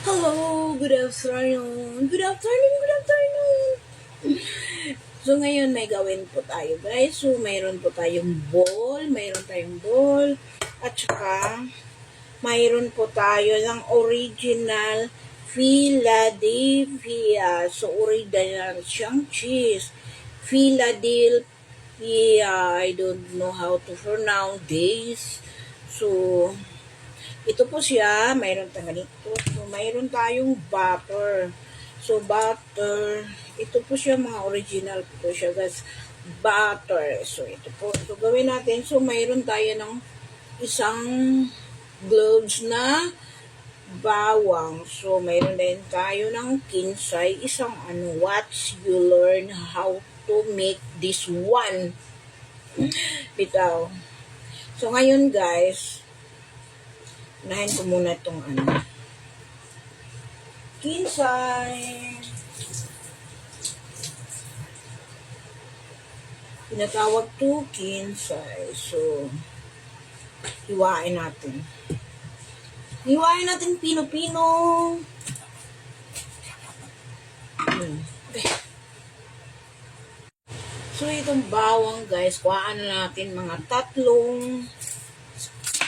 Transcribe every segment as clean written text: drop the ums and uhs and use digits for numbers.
Hello, good afternoon. Good afternoon, good afternoon. So ngayon may gawin po tayo guys. So mayroon po tayong bowl, at saka mayroon po tayo ng original Philadelphia. So original siyang cheese. Philadelphia. I don't know how to pronounce this. So ito po siya, mayroon tayong ganito. So, mayroon tayong butter. So, butter. Ito po siya, mga original po siya, guys. Butter. So, ito po. So, gawin natin. So, mayroon tayo ng isang gloves na bawang. So, mayroon din tayo ng kinsay. Isang watch you learn how to make this one. Bitaw. So, ngayon, guys, unahin ko muna itong kinsay. Pinatawag to kinsay. So, hiwain natin. Hiwain natin pino-pino. Okay. So, itong bawang, guys, kuhaan na natin mga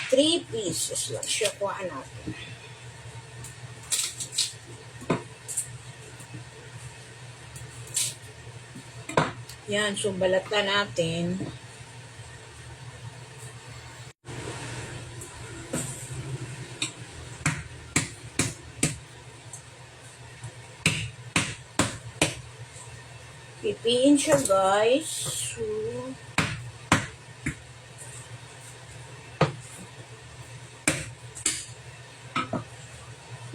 3 pieces lang siya. Kuhaan natin. Yan, so balatan natin. Pipiin siya, guys. So,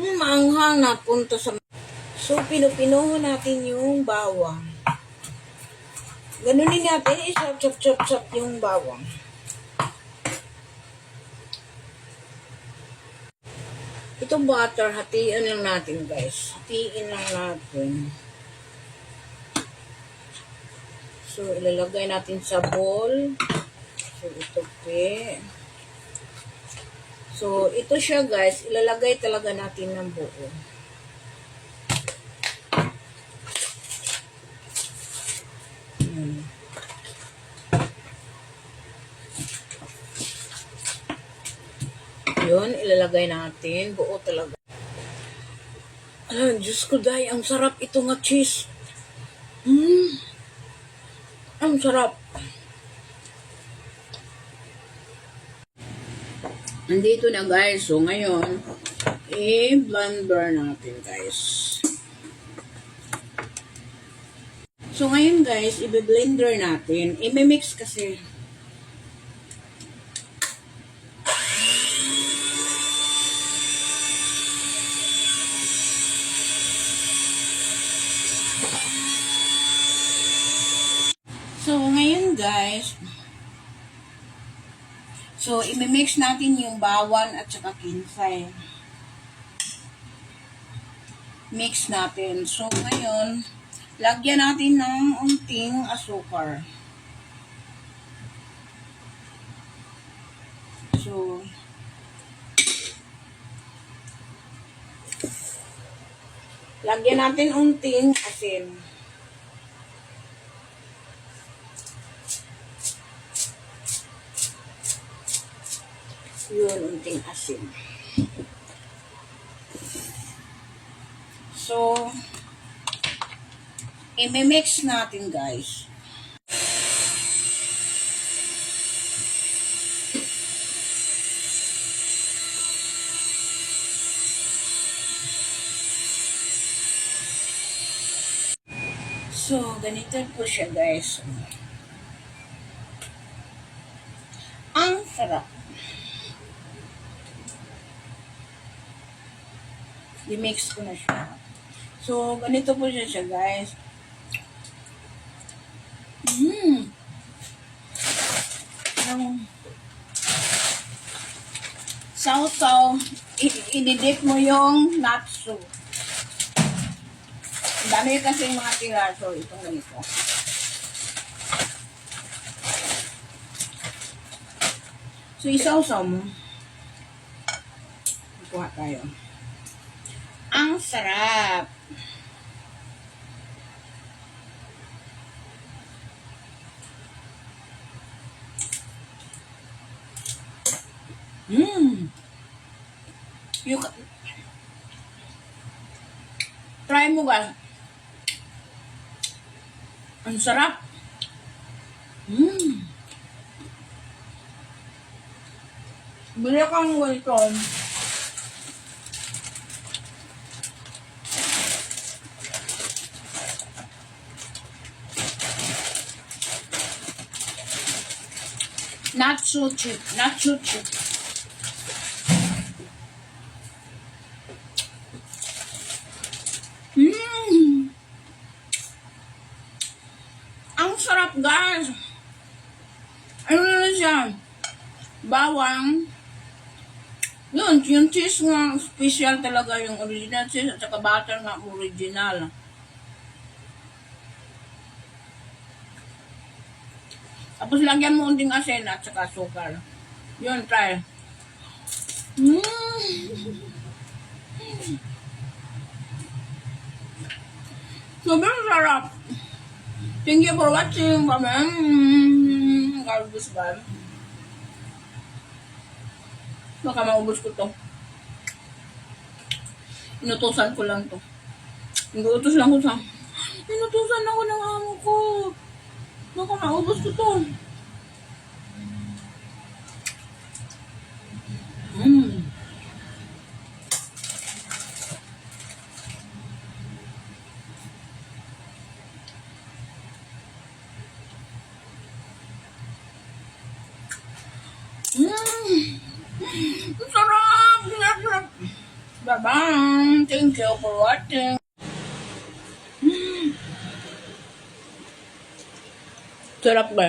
maanghang na punta sa... So, pinupinuho natin yung bawang. Ganunin natin, chop yung bawang. Itong butter, hatiin lang natin, guys. Hatiin lang natin. So, ilalagay natin sa bowl. So, ito pe. So, ito siya, guys. Ilalagay talaga natin ng buo. Yun, ilalagay natin. Buo talaga. Diyos ko, dahi. Ang sarap ito nga cheese. Ang sarap. Nandito na, guys. So, ngayon, i-blender natin, guys. So, ngayon, guys, i-blender natin. I-mix kasi. So, ngayon, guys, so, i-mix natin yung bawang at saka kinsay. Mix natin. So, ngayon, lagyan natin ng unting asukar. So, lagyan natin unting asin. Yun, unting asin. So, i-mix natin, guys. So, ganito po siya, guys. Ang sarap. I-mix ko na siya. So, ganito po siya, guys. Yung sausaw, i-dip mo yung natsu. Dami kasi mga tira. So, itong ganito. So, isausaw mo. Kuha tayo. Ang sarap. Mmm. Try mo guys. Ang sarap. Mmm. Bili kang ganito. Not so cheap. Not so cheap. Mmm. Ang sarap guys. Ano na siya? Bawang. Yun, yung cheese nga, special talaga yung original cheese at saka butter nga original. Tapos lagyan mo unting asin at saka sukar. Yun, try. Sobrang sarap. Thank you for watching. Bye-bye. God bless, bye. Baka maubos ko to. Inutusan ko lang to. Inutusan ako ng amo ko. Baka maubos ko to. Sarap! Bye-bye! Thank you for watching. Sarap ba?